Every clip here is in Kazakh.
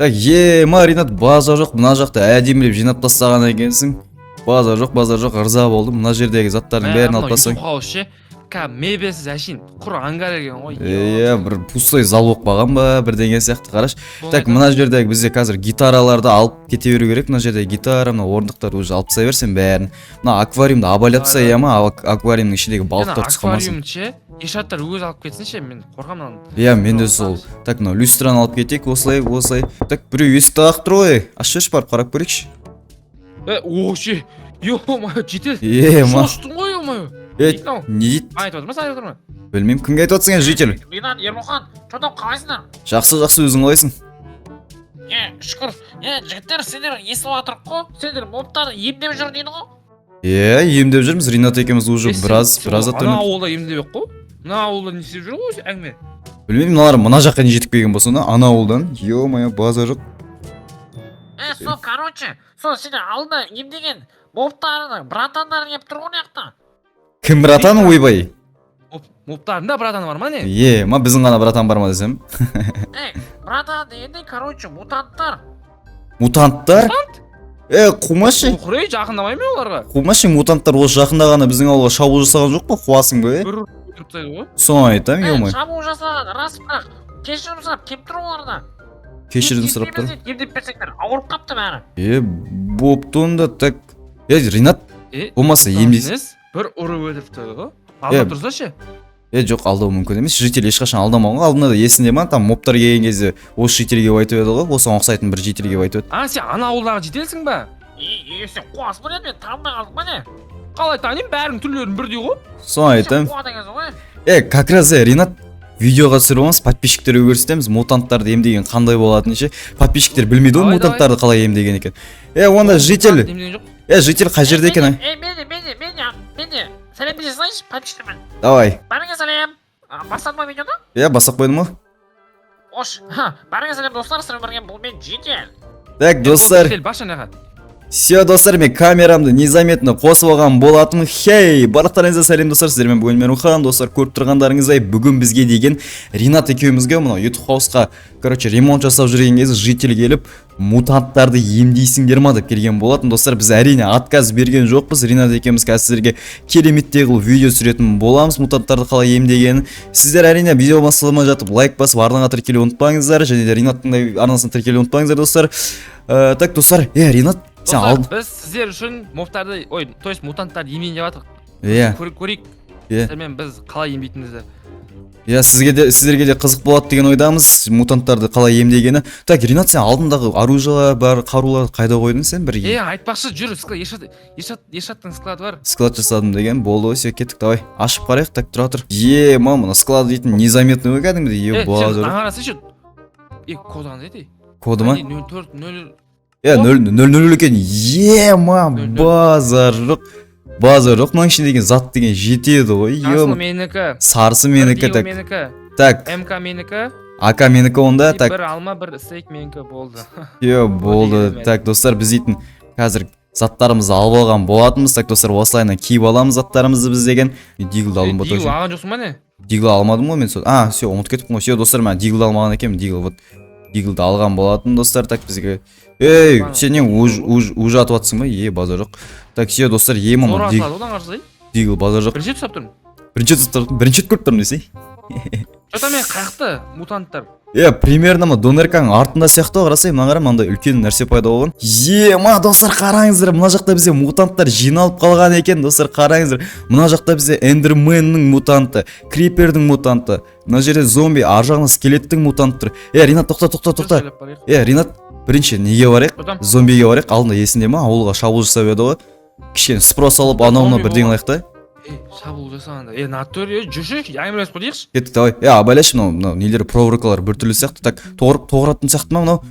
Так, Ринат, база жоқ, мына жақта әдемілеп жинап тастаған екенсің. База жоқ, ырза болдым. Мына жердегі заттардың бәрін алып тастаң. Мебелсіз әшейін құр ангар екен ғой. Бір пустой зал болып қалған ба, бірдеңе сияқты қараш. Так, мына жердегі бізде қазір гитараларды алып кете беру керек. Мына жердегі гитара, мына орындықтарды уже алып тастай берсем бәрін. Мына аквариумды абайлап тастай ма, аквариумның ішіндегі балықтар түсқамасын. Аквариумче ешаттар өзі алып кетсінші, мен қорқамын. Мен де сол. Так, мына люстраны алып кетейік, осылай. Так, біреу есікті қағып тұр ғой. Ашшы барып қарап көрейікші. Оше, ё-моё, жетел. Шоштың ғой, ё-моё. Не дейді? Айтып отыр ма, сен айтып отыр ма? Білмеймін, кімге айтып отырсың житель? Ринат, Ермұхан, çoğdan қалайсыңдар? Жақсы, өзің қалайсың? Шүкір. Жігіттер, сендер естіп отырып қой. Сендер мобтарды емдеп жүр дейді ғой. Емдеп жүрміз. Ринат екеуміз уже біраз аттан. Ана ауылда емдеп ек қой. Мына ауылда не істеп жүр ғой әңгіме? Білмеймін, мыналар мына жаққа не жетіп келген болса, ана ауылдан. Ё-моё, база жоқ. Сол, короче, сол сендер алдында емдеген мобтарды братандар кеп тұр ғой жақта. Кім братан, ойбай? Мобтарында братаны бар ма не? Біздің ғана братан бар ма десем? Братан дегенде, короче, мутанттар. Мутанттар? Қумашы? Құрей, жақындамай ма оларға? Қумашы, мутанттар осы жақында ғана біздің ауылға шабуыл жасаған жоқ па? Қуасың ба? Бір тұртайды ғой. Соны айтам, ё-моё. Шабуыл жасаған, рас бірақ. Кешірім сұрап кеп тұр оларда. Кешірім сұрап тұр. Емдеп берсеңдер, ауырып қапты бәрі. Бопты онда, так. Ринат, болмаса емдейсің. Бір ұры өліпті ғой. Алдап тұрса ше? Жоқ, алдау мүмкін емес. Житель ешқашан алдамаған ғой. Алдында да есінде ма, там мобтар келген кезде осы жительге айтып еді ғой. Осыған ұқсайтын бір жительге айтып еді. Сен ана ауылдағы жителсің ба? Сен қуасың ба мен танымай қалдым ба не? Қалай танимын, бәрінің түрлерін бірдей ғой. Соны айтам. Как раз Ринат видеоға түсіреміз, подписчиктерге көрсетеміз, мутанттарды емдеген қандай болатынын ше. Подписчиктер білмейді ғой мутанттарды қалай емдеген екен. Онда житель. Житель қай жерде екен? Менде сәлем бере салайыншы подписчиктермен. Давай. Бәріңе сәлем. Бастадың ба видеоны? Бастап қойдым ғой. Бәріңе сәлем достар, сіздермен бірге бұл мен житель. Так, достар. Все, достар, мен камерамды незаметно қосып алған болатым. Барлықтарыңызға сәлем достар, сіздермен бүгін мен Рухан, достар, көріп тұрғандарыңыздай бүгін бізге деген Ринат екеумізге мынау YouTube хаусқа, ремонт жасап жүрген кезде житель келіп, мутанттарды емдейсіңдер ма деп келген болатын. Достар, біз әрине отказ берген жоқпыз. Ринат екеуміз қазір сіздерге кереметтей қылып видео түсіретін боламыз, мутанттарды қалай емдегенін. Сіздер әрине видео басталмай жатып лайк басып арнаға тіркелуді ұмытпаңыздар, және де Ринаттың арнасына тіркелуді ұмытпаңыздар, достар. Так, достар, Ринат, біз сіздер үшін мобтарды, то есть мутанттарды емдейін деп жатырық. Көрейік. Сіздермен біз қалай емдейтінімізді. Сіздерге де қызық болады деген ойдамыз, мутанттарды қалай емдегені. Так, Ринат, сен алдындағы оружиялар бар, қарулар қайда қойдың сен бір? Айтпақшы, жүр, ешаттың склады бар. Склад жасадым деген, болды, все, кеттік, давай. Ашып қарайық, так, тұра тұр. Мына склад дейтін незаметный ғой кәдімгідей, сен аңарасың ше, коды қандай дейді? Коды ма? 0 екен, базар жоқ, мына ішінде деген зат деген жетеді ғой. Жасыл менікі. Сарысы менікі, так. Так. МК менікі. АК менікі онда, так. Бір алма, бір стейк менікі болды. Болды. Так, достар, біз дейтін қазір заттарымызды алып алған болатынбыз. Так, достар, осылайынан киіп аламыз заттарымызды біз деген. Диглды алдым ба? Дигл алған жоқсың ба не? Диглды алмадым ғой мен. Все, ұмытып кетіп қой. Все, достар, мен диглды алмаған екенмін. Диглды алған болатын, достар. Так, бізге сен не уже атып атсың ба? Базар жоқ. Так, все, достар, мама. Дигл, базар жоқ. Бірінші тұсап тұрмын. Бірінші көріп тұрмын десей. Что-то мен қаяқты мутанттар. Примерно донерканың артында сияқты қарасай, мына қара мынандай үлкен нәрсе пайда болған. Достар, қараңыздар, мына жақта бізде мутанттар жиналып қалған екен, достар, қараңыздар. Мына жақта бізде эндерменнің мутанты, крипердің мутанты, мына жерде зомби, ар жағында скелеттің мутанты тұр. Ринат, тоқта. Ринат, бірінші неге барайық? Зомбиге барайық. Алдында есінде ма? Ауылға шабуыл жасап еді ғой. Кішкене спрос алып анауына бірден лайық та. Шабуыл жасағанда. Натуре, жүрші, әңгімелесіп қойдықшы. Кеттік, давай. Абайлашы, мынау нелер провокалар біртүрлі сияқты. Так, тоғыратын сияқты ма мынау?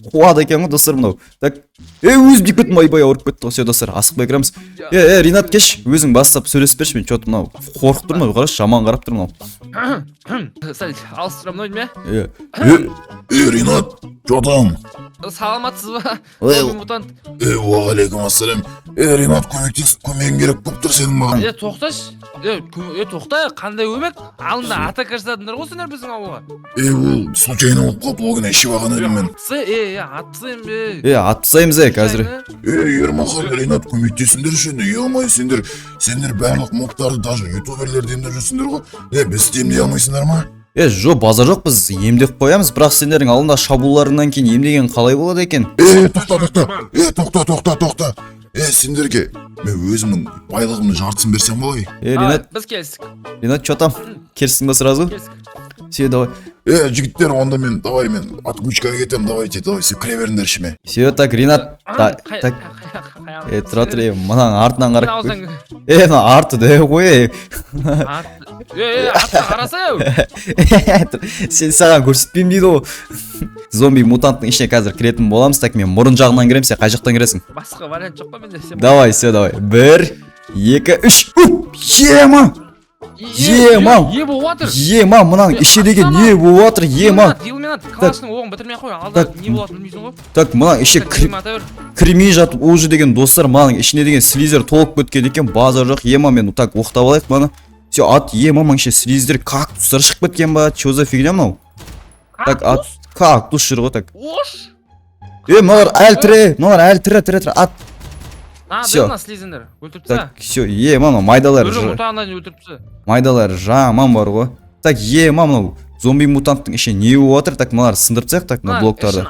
Қуады екен ғой, достар, мынау. Так, өзім деп кеттім, айбай ауырып кетті. Все, достар, асықпай кіреміз. Ринат, кеш, өзің бастап сөйлесіп берші, мен чөт мынау қорқып тұрмын, қарашы, жаман қарап тұр мынау. Сәл алыстырам ной ме? Ринат, что там? Саламатсыз ба? Уағалейкум ассалам. Ринат көмегің керек болып тұр сенің маған. Тоқташ. Тоқта, қандай көмек? Алдында атака жасадыңдар ғой сендер біздің ауылға. Ол случайно болып қалды, ол күні ішіп алған едім мен. Атпысайын бе. атпысаймыз қазір. Ермахан, Ринат көмектесіңдер үшін, ұялмай сендер барлық мобтарды даже ютуберлерді емдеп жүрсіңдер ғой. Біз емдей алмайсыңдар ма? Жоқ, базар жоқ, біз емдеп қоямыз, бірақ сендердің алдында шабуылдарынан кейін емдеген қалай болады екен? Тоқта. Сендерге мен өзімнің байлығымның жартысын берсем болай. Ринат, біз келістік. Ринат, что там? Келістің ба сразу? Все, давай. Жігіттер, онда мен отключкаға кетем, давайте, все, кіре беріңдер ішіме. Все, так, Ринат, так, тұра, мынаның артынан қарап қой. Мына арты да қой. Артына қараса ау. Сен саған көрсетпеймін дейді ғой. Зомби мутанттың ішіне қазір кіретін боламыз, так мен мұрын жағынан кірем, сен қай жақтан кіресің? Басқа вариант жоқ па менде? Давай, все, давай. 1, 2, 3. Ема! Е болып жатыр. Ема, мынаның іші деген не болып жатыр? Ема! Калашның оғын бітірмей қой, алда не болатынын білмейсің ғой. Так, мынаның іші кірмей жатып уже деген достар, мынаның ішіне деген слизер толып кеткен екен, базар жоқ. Ема, мен так оқтап алайық мына. Все, ема, мынаның іші слизер кактустар шығып кеткен ба? Че за фигня мынау? Так, кактус жүр ғой, так. Ош! Мыналар әлі тірі, ат. Всё. Слизендер, өлтіріпсі. Так, все, мама, майдалар майдалар жаман бар ғой. Так, мама, зомби мутанттың іші не болып жатыр? Так, мыналар сындырып тастайық, так, мына блоктарды.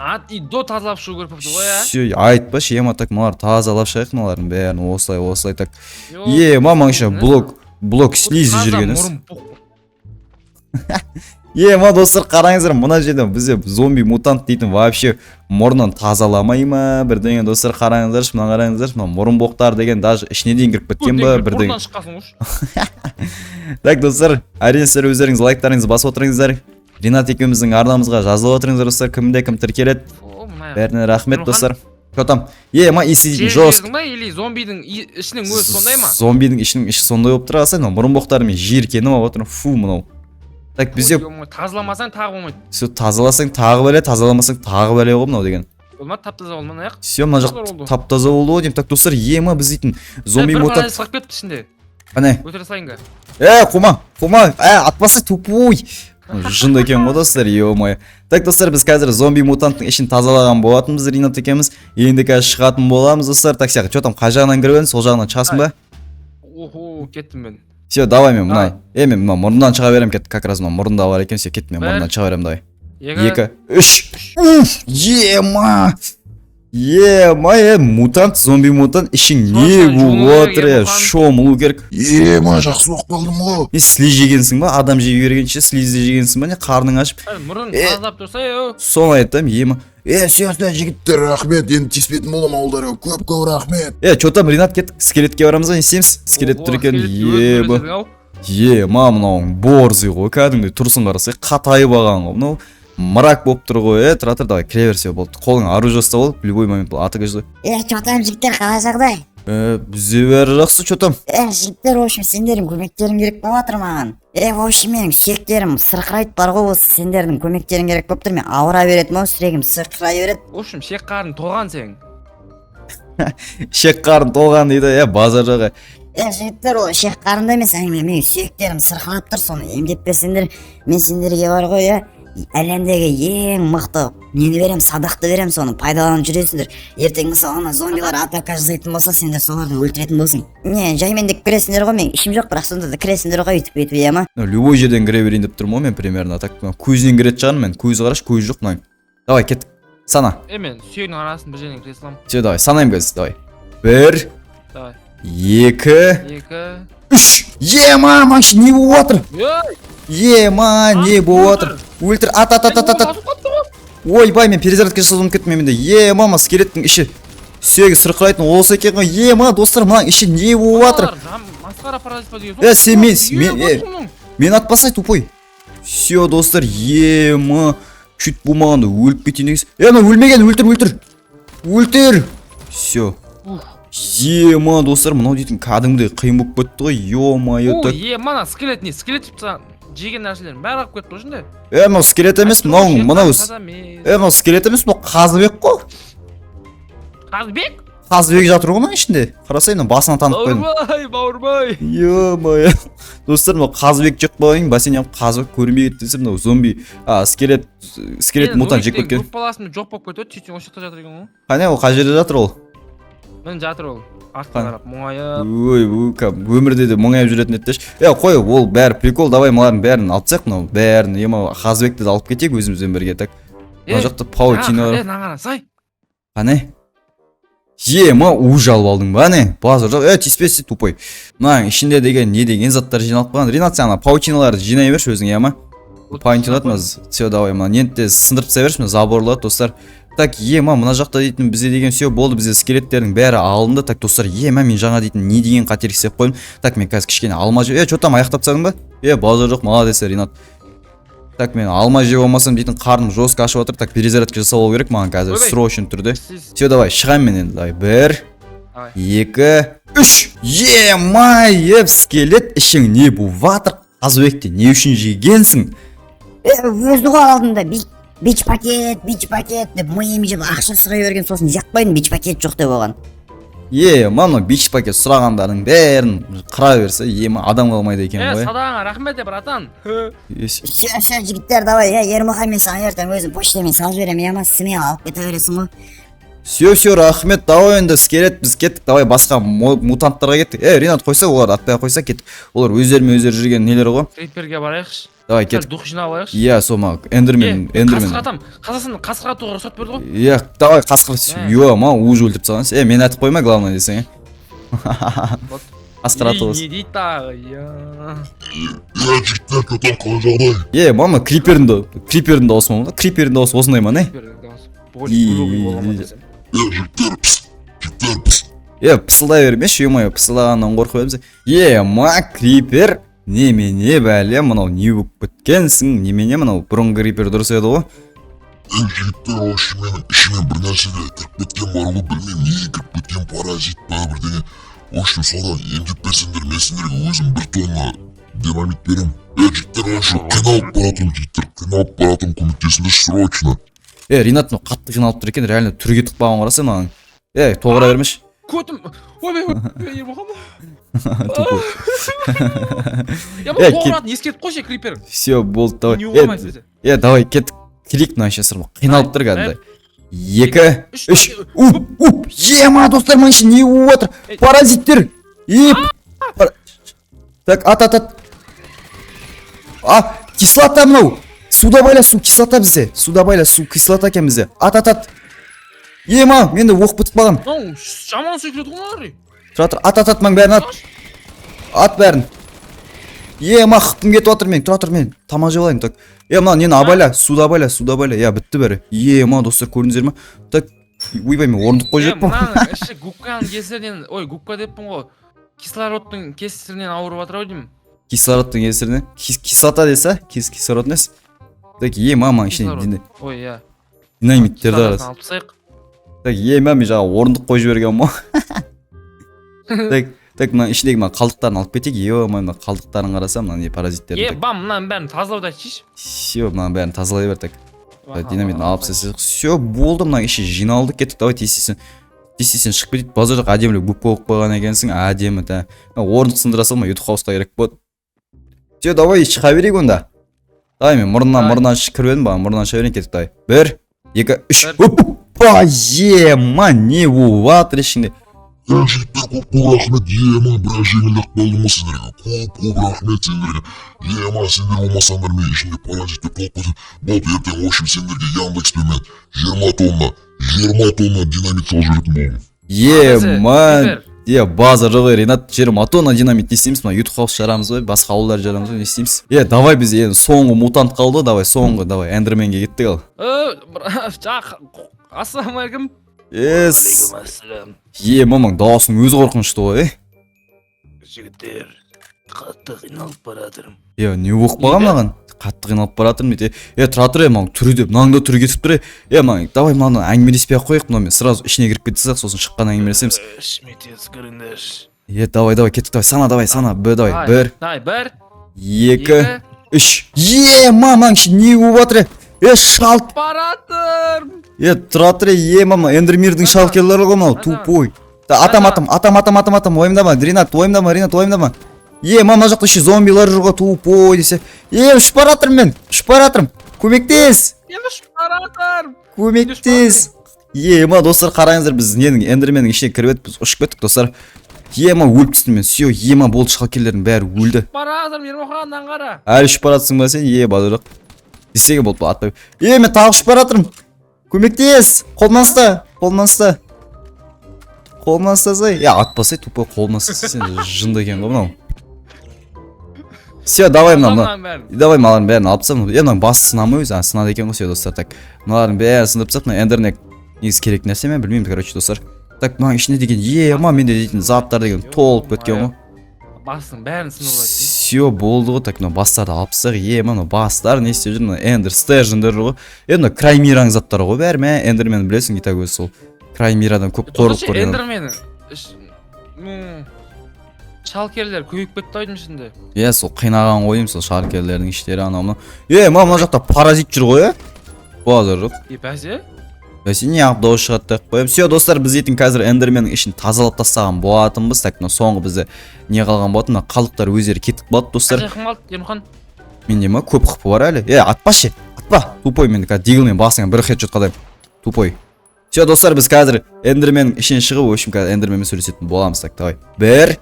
До тазалап шығу керек болыпты ғой, Все, айтпашы, так, мыналар тазалап шығайық мыналардың бәрін, осылай, так. Мама, еще блок слизи жүргеніз. Ма, достар, қараңыздар, мына жерде бізде зомби мутант дейтін вообще мұрнын тазаламай ма? Бірдеңе, достар, қараңыздар, мына қараңыздар, мына мұрын боқтар деген даже ішіне дейін кіріп кеткен ба? Бірдеңе. Так, достар, әрине сіздер өздеріңіз лайктарыңызды басып отырыңыздар. Ринат екеуміздің арнамызға жазылып отырыңыздар, достар, кімде кім тіркеледі. Бәріне рахмет, достар. Что там? Ма, иси дейтін жост. Или зомбидің ішінің өзі сондай ма? Зомбидің ішінің іші сондай болып тұрғаса, мұрын боқтарымен жиіркеніп алып отырмын. Фу, мынау. Так, бізде тазаламасаң тағы болмайды. Все, тазаласаң тағы бәле, тазаламасаң тағы бәле ғой мынау деген. Болмады, тап-таза болмады, аяқ. Все, мына жақ тап-таза болды ғой деймін. Так, достар, ма, біз дейтін зомби мутант. Бір сығып кетті ішінде. Қане? Өлтіре салайынға. Қума, атпасы тупой. Жынды екен ғой, достар, ема. Так, достар, біз қазір зомби мутанттың ішін тазалаған болатынбыз, Ринат екеміз. Енді қазір шығатын боламыз, достар. Так, сияқты, что там, қай жағынан кіріп едің, сол жағынан шығасың ба? Кеттім мен. Все, давай мен мына. Мен мына мұрындан шыға берем, кет, как раз мына мұрында бар екен, все, кет, мен мұрындан шыға берем, давай. 2, 3. Мутант, зомби мутант, ішің не болып отыр, шомылу керек. Ма, жақсы болып қалдым ғой. Слиз жегенсің ба? Адам жей бергенше слизді жегенсің ба? Не қарның ашып? Мұрын тазалап тұрса, соны айтам, ема. Сиясына жігіттер, рахмет, енді тиіспетін болам ауылдарға, көп рахмет. Что там, Ринат, кеттік, скелетке барамыз ба, не істейміз? Скелет тұр екен, мынауың борзый ғой, кәдімгідей тұрсын қарасай, қатайып алған ғой, мынау мрак болып тұр ғой, тұра тұр, давай, кіре берсе болды, қолың оружие ұстап алып, любой момент атып кешті. Что там, жігіттер, қалай жағдай? Бізде бәрі жақсы, что там? Жігіттер, в общем, сендердің көмектерің керек болып жатыр маған. В общем, менің сүйектерім сырқырайды бар ғой, осы сендердің көмектерің керек болып тұр. Мен ауыра беретін ау, сүрегім сырқырай береді. В общем, шек қарын толған сен. Шек қарын толған дейді, базар жағы. Жігіттер, ол шек қарында емес, менің сүйектерім сырқырап тұр, соны емдеп берсеңдер, мен сендерге бар ғой, әлемдегі ең мықты нені берем, садақты берем, соны пайдаланып жүресіңдер. Ертең мысалы ана зомбилар атака жасайтын болса, сендер соларды өлтіретін болсың. Не, жаймен де кіресіңдер ғой, мен ішім жоқ, бірақ сонда да кіресіңдер ғой, өйтіп ема. Любой жерден кіре берейін деп тұрмын ғой, мен примерно так көзінен кіретін шығармын, мен көзі қараш, көзі жоқ мынау. Давай, кеттік. Сана. Мен сүйегінің арасын бір жерден кіре саламын. Все, давай, санайым қазір, давай. 1, 2, 3. Ма, маңшы не болып отыр? Ма, не болып отыр? Өлтір, ат. Ойбай, мен перезарядка жасауым кеттім менде. Мама, скелеттің іші сүйегі сырқырайтын осы екен ғой. Ма, достар, мынаның іші не болып жатыр? Масқара паразит па деген. Сен мен атпасай тупой. Все, достар, ма, чуть болмағанда өліп кетейін дегенсің. Ана өлмеген, өлтір. Все. Ма, достар, мынау дейтін кәдімгідей қиын болып кетті ғой. Ё-майо, так. Мана скелет не, скелет тіпті жеген нәрселерін бәрі алып кетті осындай. Мынау скелет емес, мынау скелет емес, мынау қазыбек қой. Қазыбек? Қазыбек жатыр ғой мына ішінде. Қарасай, мына басына танып қойдым. Бауырбай. Ё-моё. Достар, мына Қазыбек жоқ болайын, бассейн Қазыбек көрмей кетті десем, мына зомби, скелет мутант жеп кеткен. Группаласым жоқ болып кетті, сөйтсең осы жақта жатыр екен ғой. Қане, ол қай жерде жатыр ол? Мен жатыр ол. Артқа қарап мұңайып. Ой, өмірде де мұңайып жүретін еді деші. Қой, ол бәрі прикол, давай мылардың бәрін алып тастайық, мынау бәрін, Қазыбекті де алып кетейік өзімізбен бірге, так. Мына жақта паутина бар. Нағана, сай. Қане? Уже алып алдың ба, не? Базар жоқ, тиіспесі тупой. Мына ішінде деген не деген заттар жиналып қалған. Ринат, сен паутиналарды жинай берші өзің, ема? Паутиналарды маз, все, давай, мына нентті сындырып тастай берші, заборларды, достар. Так, мына жақта дейтін бізде деген все болды, бізде скелеттердің бәрі алынды. Так, достар, мен жаңа дейтін не деген қателік істеп қойдым. Так, мен қазір кішкене алма жеп, что там аяқтап тастадың ба? Базар жоқ, молодец, Ринат. Так, мен алма жеп болмасам дейтін қарным жестко ашып отыр. Так, перезарядка жасап алу керек маған қазір срочно түрде. Все, давай, шығам мен енді. Давай, 1, 2, 3. Скелет ішің не бұватыр? Қазыбекте не үшін жегенсің? Өзі ғой алдында бич пакет деп миым жеп ақша сұрай берген, сосын жақпайын, бич пакет жоқ деп оған. Мама бич пакет сұрағандардың бәрін қыра берсе, адам қалмайды екен ғой. Садағаңа рахмет, братан. Все, жігіттер, давай, Ермұхан, мен саған ертең өзім почтамен салып берем, смело алып кете бересің ғой. Все, рахмет, давай енді скелет, біз кеттік, давай басқа мутанттарға кеттік. Ринат қойса, олар атпай қойса кеттік. Олар өздерімен өздері жүрген нелер ғой. Криперге барайықшы. Давай кеттік. Дух жинап алайықшы. Сома, эндермен. Қазасын қасқыр атуға рұқсат берді ғой. Давай қасқыр. Уже өлтіріп салғансыз. Мен атып қойма, главное десең. Қасқыр атуға. Не дейді тағы, жігіттер, көтен қалай жағдай? Мама, крипердің дауысы ма? Крипердің дауысы осындай ма, не? Жігіттер, пс. Пысылдай бермеші, пысылағаннан қорқып едіміз. Крипер. Немене бәле, мынау не болып біткенсің? Немене мынау бұрын крипер дұрыс еді ғой? Жігіттер, ошы менің ішімен бір нәрседе кіріп кеткен бар ғой, білмеймін, не кіріп кеткен паразит па бірдеңе. Ошы содан емдеп берсеңдер, мен сендерге өзім 1 тонна динамит берем. Жігіттер, ошы қиналып баратырмын, көмектесіңдер срочно. Ринат, қатты қиналып тұр екен, реально түрге тік бағын қарасы маған. Тоғыра бермеш. Көтім, Ермұхан тоғыратын ескертіп қойшы, крипер. Все, болды, давай. Не оғамайсыз. Давай, кеттік. Келік мына сырма. Қиналып тұр кәдімді. 2, 3. Достар, мұның ішін не болып отыр? Паразиттер. Так, ат. Кислота мынау. Суда байла, су кислота бізде. Суда байла, су кислота екен бізде. Ат. Менде оқ бітіп қалған. Жаман сөйкіледі ғой. Тұратыр, ат, маң бәрін ат. Ат бәрін. Қыпым кетіп отыр мен, тұратыр мен. Тамақ жеп алайын, так. Мына нені абайла, суда байла. Бітті бәрі. Достар, көрдіңіздер ме? Так, ойбай, мен орындық қой жеп пұм. Мынаның іші губканың кесірінен, губка деппін ғой. Кислородтың кесірінен ауырып атыр ау деймін. Кислородтың кесірінен? Кислота десе? Кислород несі? Так, мама ішіне динамиттерді арасы. Так, мен жаңа орындық қой жіберген ма? Так, мына ішіндегі қалдықтарын алып кетейік. Мына қалдықтарын қарасам, мына не паразиттерді. Мынаның бәрін тазалауды айтшыш. Все, мынаның бәрін тазалай бер, так. Динамитін алып сесек. Все, болды, мына іші жиналды, кеттік. Давай тестесен шығып кетейік. Базардық әдемілік бүп болып қойған екенсің, әдемі. Орындық сындыра салма, ютуб хаусқа керек болды. Все, давай шыға берейік онда. Давай, мен мұрнынан кіріп едім, мұрнынан шыға берейін, кеттік. Давай. 1, 2, 3. Не болып ішінде. Жігіттер, көп рахмет, біраз жеңілдік болды ма сендерге? Көп рахмет сендерге. Сендер болмасаңдар мен ішінде паразиттер толып қойсын. Болды, ертең ошым сендерге Яндекспен 20 тонна динамит салып жіберетін болдым. Базар жоқ, Ринат, 20 тонна динамит не істейміз? Ютуб хаус жарамыз ғой, басқа ауылдар жарамыз ғой, не істейміз? Давай біз соңғы мутант қалды, давай, эндерменге кеттік ал. Ассалаумағалейкум. Мамаң, дауысың өзі қорқынышты ғой, Жігіттер, қатты қиналып баратырмын. Не оқып бағам маған? Қатты қиналып баратырмын, тұра тұр, маған түрі деп, маңда түрі кетіп тұр, маған, давай маған әңгімелеспей ақ қойық, мен сразу ішіне кіріп кетсек, сосын шыққан әңгімелесеміз. Шметес көріңдер. Давай, кеттік, давай, сана, давай, 1, 2, 3. Мамаң, не болып жатыр? шалт. Баратыр. Тұра тұр, мама, эндермирдің шалкерлері ғой мынау, тупой. Атам, ойымдама, Ринат, ойымдама. Мама, мына жақта еще зомбилар жүр ғой, тупой десе. Ұшып баратырмын мен, көмектес. Көмектес. Ма достар, қараңыздар, біз ненің эндерменнің ішіне кіріп өтіп, біз ұшып кеттік достар. Ма өліп түстім мен, все, ма болды, шалкерлердің бәрі өлді. Баратыр, Ермұханнан қара. Әлі ұшып баратсың ба сен? Базар жоқ. Десеге болды бұл атпай. Мен тағы ұшып баратырмын. Көмектес. Қолымнан ұстасай. Атпасай, тупой қолымнан ұстасай, сен жынды екен ғой мынау. Все, давай мыналардың бәрін алып тастап. Мынаның басы сынамай өзі, сынады екен ғой, все достар. Так, мыналардың бәрін сындырып тастап, мына эндернек негізі керек нәрсе мен білмеймін, короче достар. Так, мынаның ішінде деген, менде дейтін заттар деген толып кеткен ғой. Басың бәрін сындырып. Все болды ғой, так, бастарды алып тастақ. Мына бастар не істеп жүр, мына эндер стержендер ғой. Мына краймираның заттары ғой бәрі, эндермен білесің, итак өзі сол. Краймирадан көп қорып көрген. Эндермен шалкерлер көйіп кетті ойдың ішінде. Сол қинаған қойым, сол шалкерлердің іштері анау. Мына жақта паразит жүр ғой, базар жоқ. Бәсе? Бәсе не ақ дауыс шығаттық қойым. Все достар, біз етін қазір эндерменнің ішін тазалап тастаған болатынбыз. Так, соңғы бізді не қалған болатын, қалдықтар өздері кетіп болады достар. Қанша қымалды, Ермұхан? Менде көп қыпы бар әлі. Атпашы, атпа. Тупой, мен дигілмен басыңа бір хедшот қадайым. Тупой. Все достар, біз қазір эндерменнің ішінен шығып, өшім қазір эндерменмен сөйлесетін боламыз. Так, давай. 1,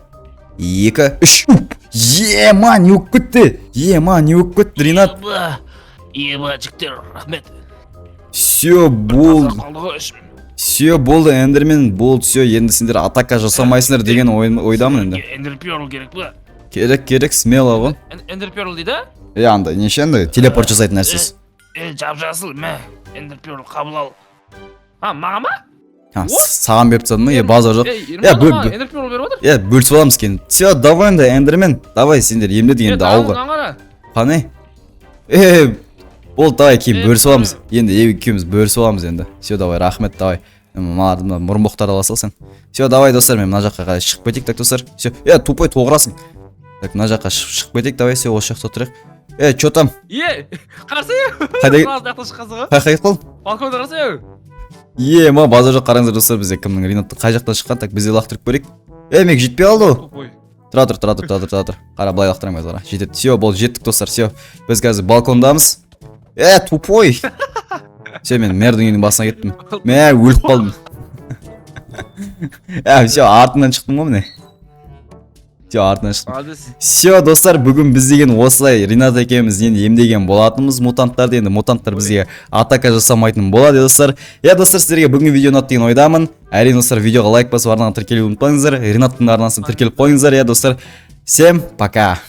2, 3. Не өкіп кетті. Не өкіп кетті, Ринат. Жігіттер, рахмет. Все болды. Эндермен болды. Все, енді сендер атака жасамайсыңдар деген ойдамын енді. Эндерперл керек ба? Керек, смело ғой. Эндерперл дейді? Андай, неше енді телепорт жасайтын нәрсесі. Жап-жасыл, Эндерперл қабыл ал. Маған ма? Саған беріп тастадым ма? Базар жоқ. Эндерперл беріп отыр? Бөлісіп аламыз кейін. Все, давай енді эндермен. Давай сендер емдед енді ауылға. Қане? Болды, давай кейін бөлісіп аламыз. Енді екеуміз бөлісіп аламыз енді. Все, давай, рахмет, давай. Мұрынбоқтар ала сал сен. Все, давай достар, мен мына жаққа қарай шығып кетейік, так достар. Все, тупой тоғырасың. Так, мына жаққа шығып кетейік, давай, все, осы жақта отырайық. Чё там? Қарсы? Қайда қол? Балконда қарсы? Ма базар жоқ, қараңыздар достар, бізде кімнің Ринатты қай жақтан шыққан, так бізде лақтырып көрейік. Мек жетпей алды ғой. Тұра. Қара, былай лақтырамыз қара. Жетеді. Все, болды, жеттік достар, все. Біз қазір балкондамыз. Тупой. Все, мен мэрдің үйінің басына кеттім. Өліп қалдым. Все, артынан шықтым ғой міне. Все, достар, бүгін біз деген осылай Ринат екеуміз енді емдеген болатынымыз мутанттарды. Енді мутанттар бізге атака жасамайтын болады, достар. Достар, сіздерге бүгін видео ұнады деген ойдамын. Әрине, достар, видеоға лайк басып арнаған тіркелуді ұмытпаңыздар. Ринаттың арнасына тіркеліп қойыңыздар. Достар, всем пока.